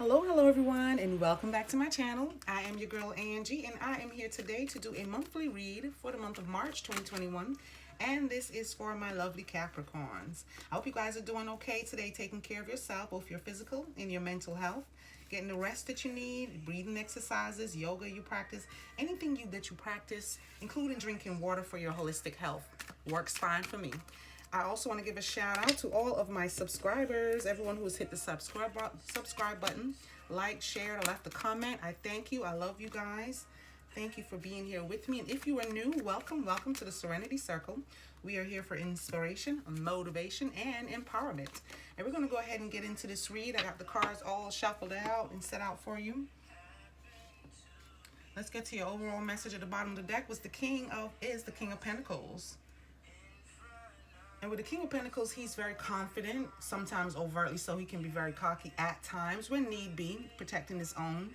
Hello everyone, and welcome back to my channel. I am your girl Angie, and I am here today to do a monthly read for the month of March 2021. And this is for my lovely Capricorns. I hope you guys are doing okay today, taking care of yourself, both your physical and your mental health, getting the rest that you need, breathing exercises, yoga you practice, anything that you practice, including drinking water for your holistic health, works fine for me. I also want to give a shout out to all of my subscribers, everyone who has hit the subscribe button, like, shared, or left a comment. I thank you. I love you guys. Thank you for being here with me. And if you are new, welcome to the Serenity Circle. We are here for inspiration, motivation, and empowerment. And we're going to go ahead and get into this read. I got the cards all shuffled out and set out for you. Let's get to your overall message. At the bottom of the deck was the King of Pentacles. And with the King of Pentacles, he's very confident, sometimes overtly so. He can be very cocky at times when need be, protecting his own.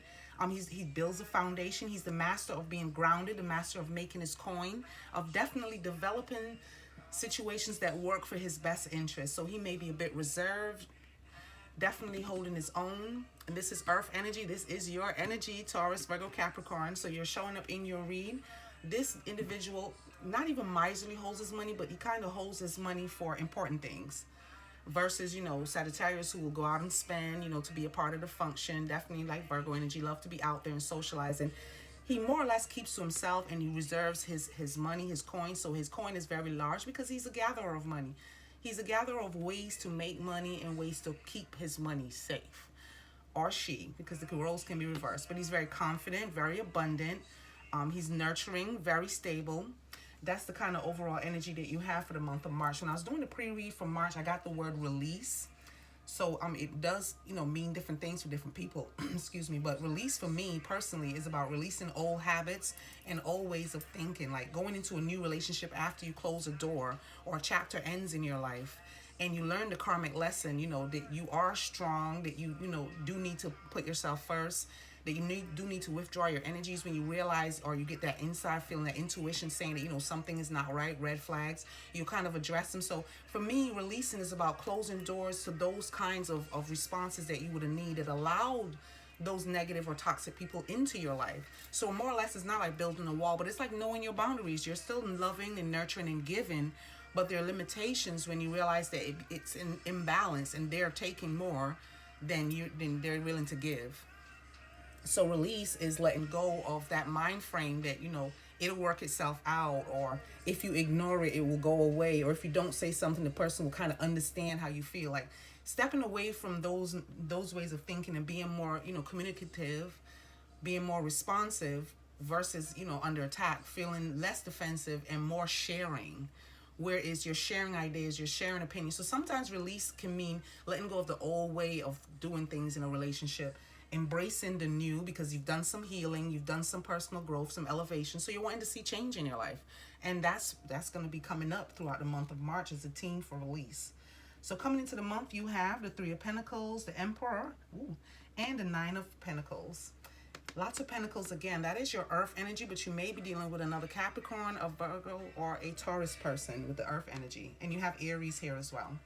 He builds a foundation. He's the master of being grounded, the master of making his coin, of definitely developing situations that work for his best interest. So he may be a bit reserved, definitely holding his own. And this is Earth energy. This is your energy, Taurus, Virgo, Capricorn. So you're showing up in your read. This individual not even miserly holds his money, but he kind of holds his money for important things versus, Sagittarius, who will go out and spend, to be a part of the function. Definitely like Virgo energy, love to be out there and socializing. He more or less keeps to himself, and he reserves his money, his coin. So his coin is very large because he's a gatherer of money. He's a gatherer of ways to make money and ways to keep his money safe. Or she, because the roles can be reversed. But he's very confident, very abundant. He's nurturing, very stable. That's the kind of overall energy that you have for the month of March. When I was doing the pre-read for March, I got the word release. So it does, mean different things for different people. Excuse me. But release for me personally is about releasing old habits and old ways of thinking, like going into a new relationship after you close a door or a chapter ends in your life. And you learn the karmic lesson, that you are strong, that you do need to put yourself first, that you do need to withdraw your energies when you realize, or you get that inside feeling, that intuition saying that, something is not right, red flags, you kind of address them. So for me, releasing is about closing doors to those kinds of responses that you would have needed, that allowed those negative or toxic people into your life. So more or less, it's not like building a wall, but it's like knowing your boundaries. You're still loving and nurturing and giving, but there are limitations when you realize that it's an imbalance and they're taking more than they're willing to give. So release is letting go of that mind frame that, it'll work itself out, or if you ignore it, it will go away, or if you don't say something, the person will kind of understand how you feel. Like stepping away from those ways of thinking and being more, communicative, being more responsive versus, under attack, feeling less defensive and more sharing. Whereas you're sharing ideas, you're sharing opinions. So sometimes release can mean letting go of the old way of doing things in a relationship, embracing the new, because you've done some healing, you've done some personal growth, some elevation, so you're wanting to see change in your life. And that's going to be coming up throughout the month of March as a theme for release. So coming into the month, you have the Three of Pentacles, the Emperor, and the Nine of Pentacles. Lots of Pentacles again. That is your Earth energy, but you may be dealing with another Capricorn, a Virgo, or a Taurus person with the Earth energy. And you have Aries here as well.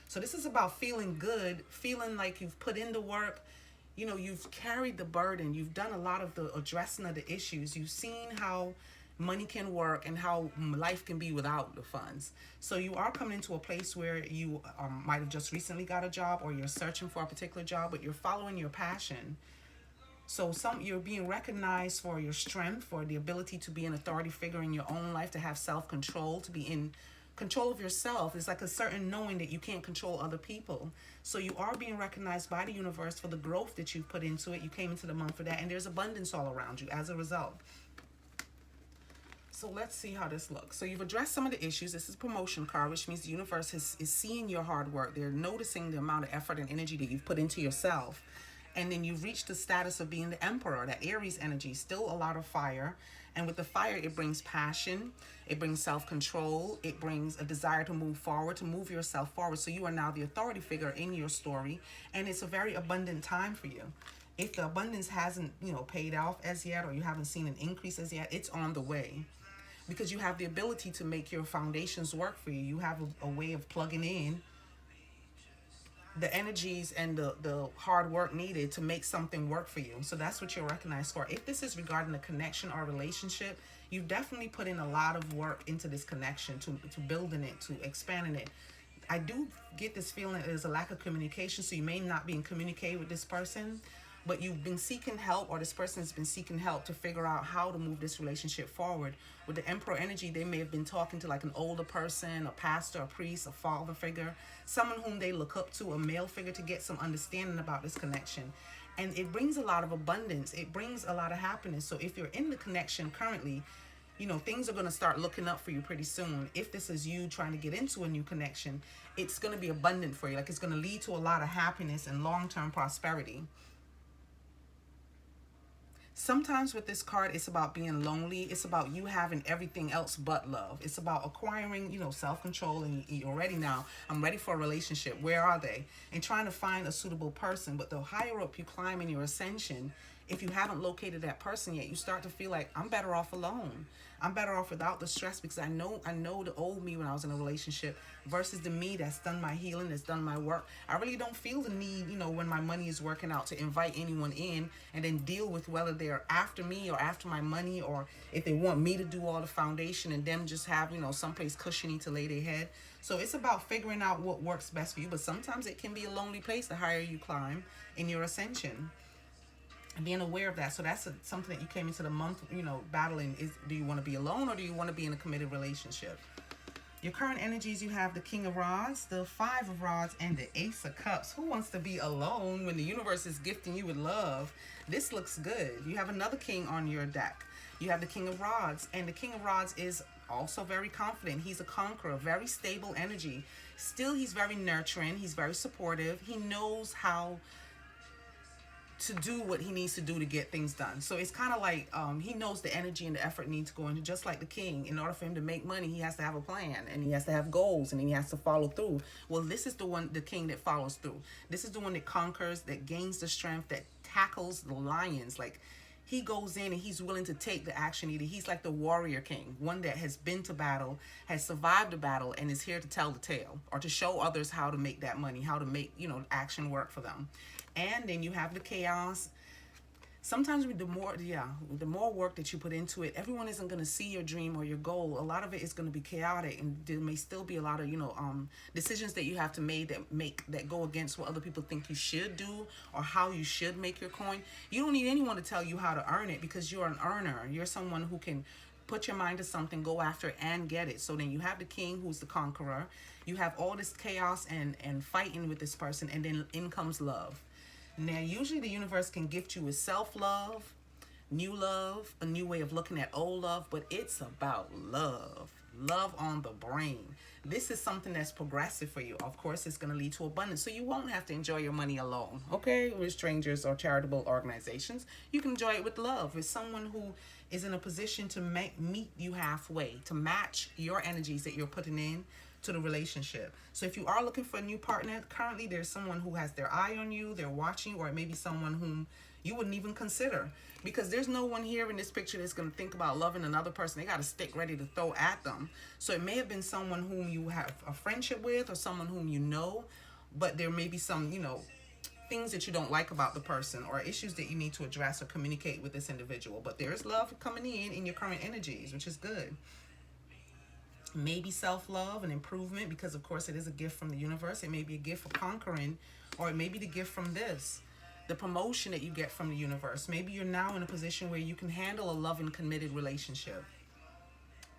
So this is about feeling good, feeling like you've put in the work. You've carried the burden. You've done a lot of the addressing of the issues. You've seen how money can work and how life can be without the funds. So you are coming into a place where you might have just recently got a job, or you're searching for a particular job, but you're following your passion. So you're being recognized for your strength, for the ability to be an authority figure in your own life, to have self-control, to be in control of yourself. It's like a certain knowing that you can't control other people. So you are being recognized by the universe for the growth that you've put into it. You came into the month for that, and there's abundance all around you as a result. So let's see how this looks. So you've addressed some of the issues. This is a promotion card, which means the universe is seeing your hard work. They're noticing the amount of effort and energy that you've put into yourself. And then you've reached the status of being the Emperor, that Aries energy, still a lot of fire. And with the fire, it brings passion, it brings self-control, it brings a desire to move forward, to move yourself forward. So you are now the authority figure in your story, and it's a very abundant time for you. If the abundance hasn't, paid off as yet, or you haven't seen an increase as yet, it's on the way. Because you have the ability to make your foundations work for you. You have a way of plugging in the energies and the hard work needed to make something work for you. So that's what you're recognized for. If this is regarding a connection or a relationship, you've definitely put in a lot of work into this connection, to building it, to expanding it. I do get this feeling that there's a lack of communication, so you may not be in communicating with this person, but you've been seeking help, or this person has been seeking help to figure out how to move this relationship forward. With the Emperor energy, they may have been talking to like an older person, a pastor, a priest, a father figure, someone whom they look up to, a male figure, to get some understanding about this connection. And it brings a lot of abundance. It brings a lot of happiness. So if you're in the connection currently, you know, things are going to start looking up for you pretty soon. If this is you trying to get into a new connection, it's going to be abundant for you. Like, it's going to lead to a lot of happiness and long-term prosperity. Sometimes with this card, it's about being lonely. It's about you having everything else but love. It's about acquiring, you know, self-control, and you're ready now. I'm ready for a relationship. Where are they? And trying to find a suitable person. But the higher up you climb in your ascension, if you haven't located that person yet, you start to feel like, I'm better off alone. I'm better off without the stress, because I know the old me when I was in a relationship versus the me that's done my healing, that's done my work. I really don't feel the need, you know, when my money is working out, to invite anyone in and then deal with whether they're after me or after my money, or if they want me to do all the foundation and them just have, you know, someplace cushiony to lay their head. So it's about figuring out what works best for you. But sometimes it can be a lonely place the higher you climb in your ascension. And being aware of that. So that's something that you came into the month, you know, battling. Is, do you want to be alone, or do you want to be in a committed relationship? Your current energies, you have the King of Rods, the Five of Rods, and the Ace of Cups. Who wants to be alone when the universe is gifting you with love? This looks good. You have another king on your deck. You have the King of Rods, and the King of Rods is also very confident. He's a conqueror, very stable energy. Still, he's very nurturing. He's very supportive. He knows how to do what he needs to do to get things done. So it's kind of like he knows the energy and the effort needs to go into, just like the king. In order for him to make money, he has to have a plan, and he has to have goals, and he has to follow through. Well, this is the king that follows through. This is the one that conquers, that gains the strength, that tackles the lions. Like, he goes in and he's willing to take the action needed. He's like the warrior king, one that has been to battle, has survived the battle, and is here to tell the tale, or to show others how to make that money, how to make, you know, action work for them. And then you have the chaos. Sometimes with the more work that you put into it, everyone isn't going to see your dream or your goal. A lot of it is going to be chaotic, and there may still be a lot of, you know, decisions that you have to make that go against what other people think you should do, or how you should make your coin. You don't need anyone to tell you how to earn it, because you're an earner. You're someone who can put your mind to something, go after it, and get it. So then you have the king, who's the conqueror. You have all this chaos and fighting with this person, and then in comes love. Now, usually the universe can gift you with self-love, a new way of looking at old love, but it's about love on the brain. This is something that's progressive for you. Of course, it's going to lead to abundance, so you won't have to enjoy your money alone, okay, with strangers or charitable organizations. You can enjoy it with love, with someone who is in a position to meet you halfway, to match your energies that you're putting in to the relationship. So if you are looking for a new partner, currently there's someone who has their eye on you, they're watching, or it may be someone whom you wouldn't even consider, because there's no one here in this picture that's going to think about loving another person. They got a stick ready to throw at them. So it may have been someone whom you have a friendship with, or someone whom you know, but there may be some, you know, things that you don't like about the person, or issues that you need to address or communicate with this individual. But there is love coming in your current energies, which is good. Maybe self-love and improvement, because of course it is a gift from the universe. It may be a gift for conquering, or it may be the gift from this, the promotion that you get from the universe. Maybe you're now in a position where you can handle a loving, committed relationship.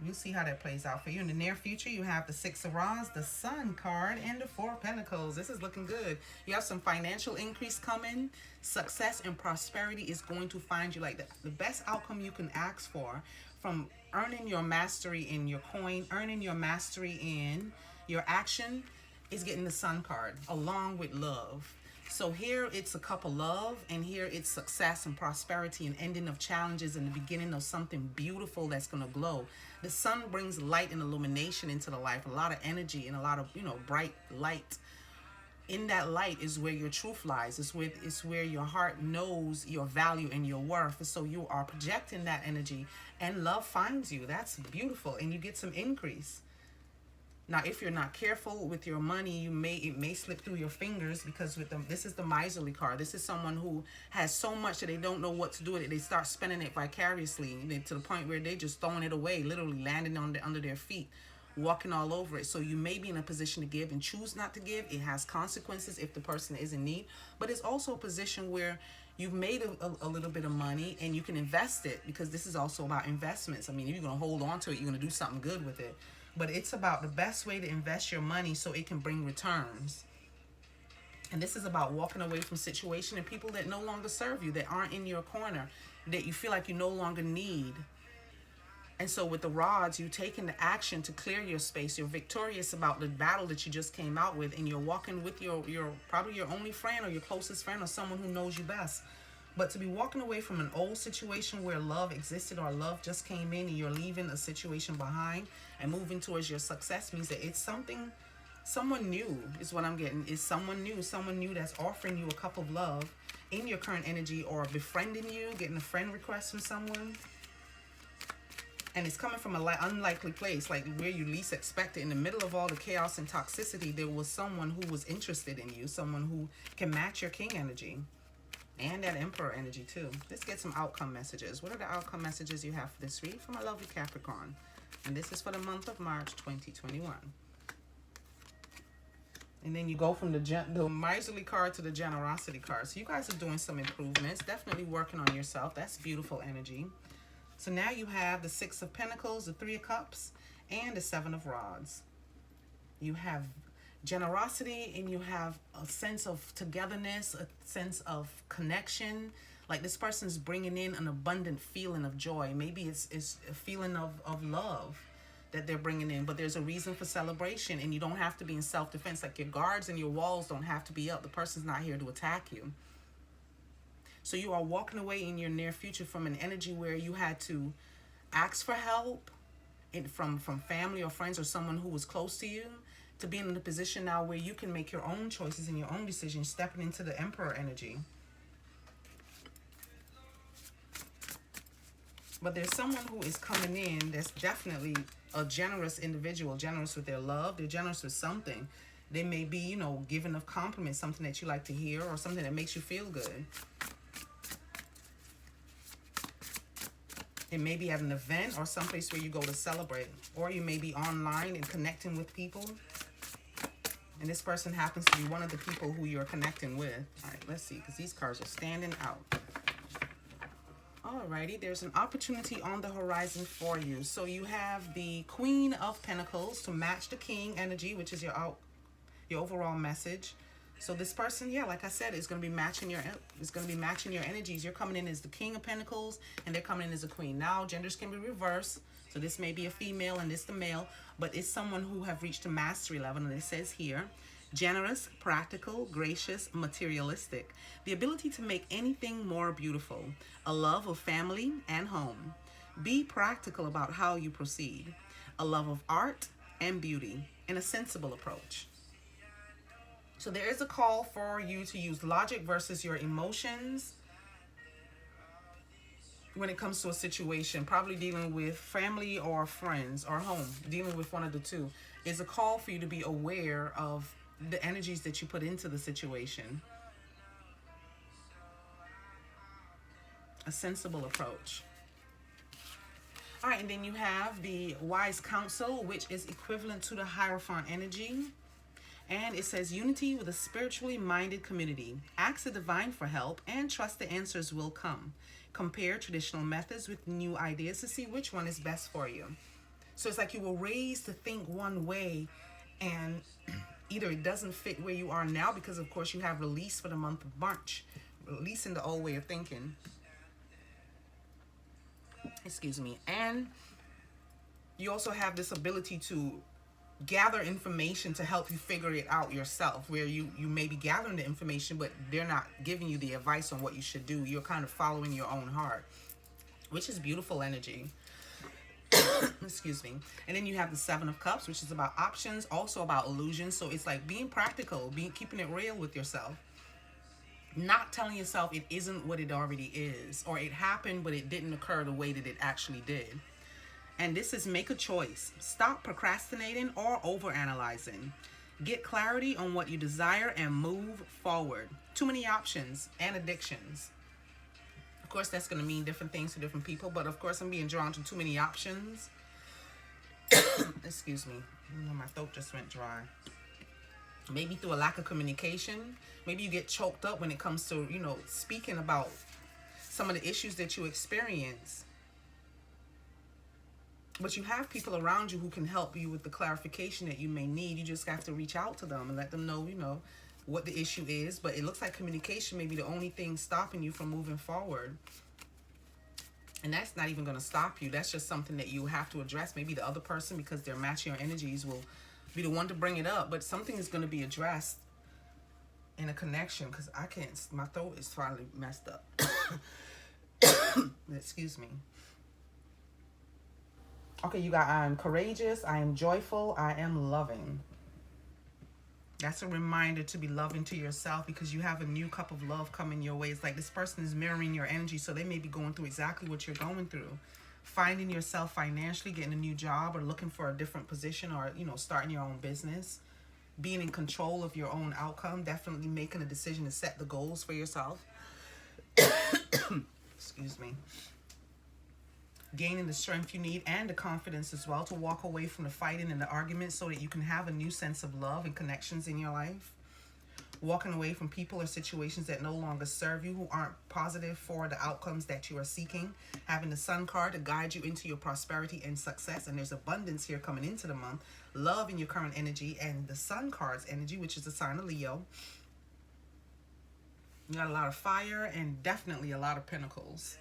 We'll see how that plays out for you. In the near future, you have the Six of Wands, the Sun card, and the Four of Pentacles. This is looking good. You have some financial increase coming. Success and prosperity is going to find you. Like the best outcome you can ask for, from earning your mastery in your coin, earning your mastery in your action, is getting the Sun card along with love. So here it's a cup of love, and here it's success and prosperity and ending of challenges and the beginning of something beautiful that's going to glow. The sun brings light and illumination into the life, a lot of energy and a lot of, you know, bright light. In that light is where your truth lies. It's where your heart knows your value and your worth. So you are projecting that energy, and love finds you. That's beautiful, and you get some increase. Now, if you're not careful with your money, it may slip through your fingers, because with them, this is the miserly card. This is someone who has so much that they don't know what to do with it. They start spending it vicariously, to the point where they just throwing it away, literally landing under their feet, walking all over it. So you may be in a position to give and choose not to give. It has consequences if the person is in need, but it's also a position where you've made a little bit of money and you can invest it, because this is also about investments. I mean, if you're going to hold on to it, you're going to do something good with it. But it's about the best way to invest your money so it can bring returns. And this is about walking away from situation and people that no longer serve you, that aren't in your corner, that you feel like you no longer need. And so with the rods, you taking the action to clear your space. You're victorious about the battle that you just came out with, and you're walking with your probably your only friend or your closest friend or someone who knows you best. But to be walking away from an old situation where love existed or love just came in, and you're leaving a situation behind and moving towards your success, means that it's someone new is what I'm getting. Is someone new that's offering you a cup of love in your current energy, or befriending you, getting a friend request from someone. And it's coming from an unlikely place, like where you least expect it. In the middle of all the chaos and toxicity, there was someone who was interested in you, someone who can match your king energy. And that Emperor energy too. Let's get some outcome messages. What are the outcome messages you have for this read for my lovely Capricorn? And this is for the month of March 2021. And then you go from the miserly card to the generosity card. So you guys are doing some improvements. Definitely working on yourself. That's beautiful energy. So now you have the Six of Pentacles, the Three of Cups, and the Seven of Rods. You have generosity, and you have a sense of togetherness, a sense of connection. Like this person's bringing in an abundant feeling of joy. Maybe it's a feeling of love that they're bringing in, but there's a reason for celebration, and you don't have to be in self-defense. Like your guards and your walls don't have to be up. The person's not here to attack you. So you are walking away in your near future from an energy where you had to ask for help from family or friends or someone who was close to you, to being in a position now where you can make your own choices and your own decisions, stepping into the Emperor energy. But there's someone who is coming in that's definitely a generous individual, generous with their love. They're generous with something. They may be, giving a compliment, something that you like to hear, or something that makes you feel good. It may be at an event or someplace where you go to celebrate. Or you may be online and connecting with people. And this person happens to be one of the people who you're connecting with. All right, let's see, because these cards are standing out. Alrighty, there's an opportunity on the horizon for you. So you have the Queen of Pentacles to match the King energy, which is your overall message. So this person, yeah, like I said, is going to be matching your energies. You're coming in as the King of Pentacles, and they're coming in as a Queen. Now, genders can be reversed. So this may be a female and this the male, but it's someone who have reached a mastery level. And it says here, generous, practical, gracious, materialistic. The ability to make anything more beautiful. A love of family and home. Be practical about how you proceed. A love of art and beauty, and a sensible approach. So there is a call for you to use logic versus your emotions when it comes to a situation, probably dealing with family or friends or home, dealing with one of the two. Is a call for you to be aware of the energies that you put into the situation. A sensible approach. All right, and then you have the Wise Counsel, which is equivalent to the Hierophant energy. And it says unity with a spiritually minded community. Ask the divine for help and trust the answers will come. Compare traditional methods with new ideas to see which one is best for you. So it's like you were raised to think one way, and either it doesn't fit where you are now, because of course you have release for the month of March, releasing the old way of thinking. Excuse me. And you also have this ability to gather information to help you figure it out yourself, where you may be gathering the information, but they're not giving you the advice on what you should do. You're kind of following your own heart, which is beautiful energy. Excuse me. And then you have the Seven of Cups, which is about options, also about illusions. So it's like being practical, keeping it real with yourself, not telling yourself it isn't what it already is, or it happened but it didn't occur the way that it actually did. And this is make a choice. Stop procrastinating or overanalyzing. Get clarity on what you desire and move forward. Too many options and addictions. Of course, that's going to mean different things to different people, but of course, I'm being drawn to too many options. Excuse me. My throat just went dry. Maybe through a lack of communication. Maybe you get choked up when it comes to, you know, speaking about some of the issues that you experience. But you have people around you who can help you with the clarification that you may need. You just have to reach out to them and let them know, you know, what the issue is. But it looks like communication may be the only thing stopping you from moving forward. And that's not even going to stop you. That's just something that you have to address. Maybe the other person, because they're matching your energies, will be the one to bring it up. But something is going to be addressed in a connection, because I can't, my throat is finally messed up. Excuse me. Okay, you got, I am courageous, I am joyful, I am loving. That's a reminder to be loving to yourself, because you have a new cup of love coming your way. It's like this person is mirroring your energy, so they may be going through exactly what you're going through. Finding yourself financially, getting a new job, or looking for a different position, or, you know, starting your own business. Being in control of your own outcome. Definitely making a decision to set the goals for yourself. Excuse me. Gaining the strength you need and the confidence as well to walk away from the fighting and the arguments, so that you can have a new sense of love and connections in your life. Walking away from people or situations that no longer serve you, who aren't positive for the outcomes that you are seeking. Having the Sun card to guide you into your prosperity and success. And there's abundance here coming into the month. Love in your current energy, and the Sun card's energy, which is the sign of Leo. You got a lot of fire and definitely a lot of pentacles.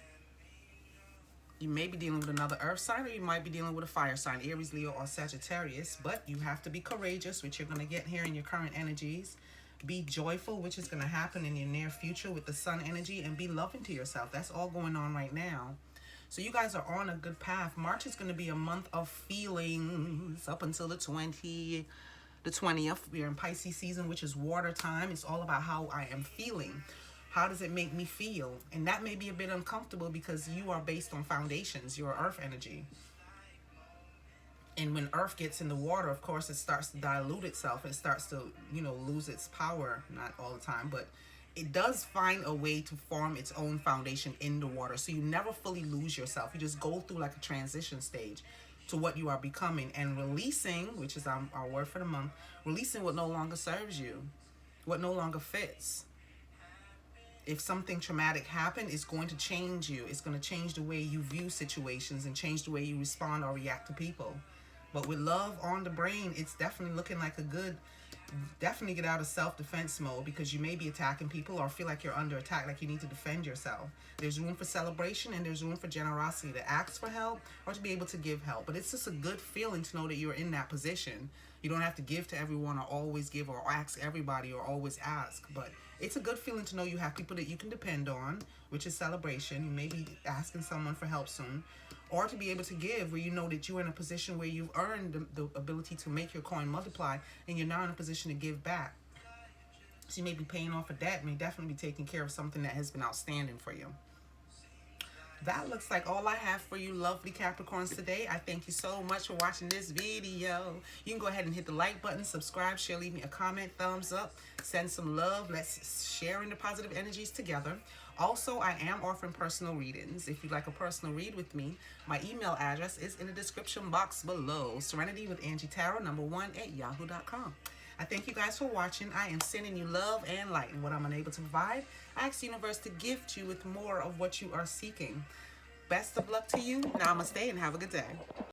You may be dealing with another earth sign, or you might be dealing with a fire sign, Aries, Leo, or Sagittarius. But you have to be courageous, which you're going to get here in your current energies. Be joyful, which is going to happen in your near future with the Sun energy. And be loving to yourself. That's all going on right now. So you guys are on a good path. March is going to be a month of feelings up until the 20th. We're in Pisces season, which is water time. It's all about how I am feeling. How does it make me feel? And that may be a bit uncomfortable, because you are based on foundations. You're earth energy. And when earth gets in the water, of course, it starts to dilute itself. It starts to, you know, lose its power. Not all the time, but it does find a way to form its own foundation in the water. So you never fully lose yourself. You just go through like a transition stage to what you are becoming. And releasing, which is our word for the month, releasing what no longer serves you, what no longer fits. If something traumatic happened, it's going to change you. It's going to change the way you view situations and change the way you respond or react to people. But with love on the brain, it's definitely looking like a good, definitely get out of self-defense mode, because you may be attacking people or feel like you're under attack, like you need to defend yourself. There's room for celebration, and there's room for generosity, to ask for help or to be able to give help. But it's just a good feeling to know that you're in that position. You don't have to give to everyone or always give or ask everybody or always ask. But it's a good feeling to know you have people that you can depend on, which is celebration. You may be asking someone for help soon. Or to be able to give, where you know that you're in a position where you've earned the ability to make your coin multiply, and you're now in a position to give back. So you may be paying off a debt, may definitely be taking care of something that has been outstanding for you. That looks like all I have for you lovely Capricorns today. I thank you so much for watching this video. You can go ahead and hit the like button, subscribe, share, leave me a comment, thumbs up, send some love. Let's share in the positive energies together. Also, I am offering personal readings. If you'd like a personal read with me, my email address is in the description box below. serenitywithangie@yahoo.com. I thank you guys for watching. I am sending you love and light. And what I'm unable to provide, I ask the universe to gift you with more of what you are seeking. Best of luck to you. Namaste and have a good day.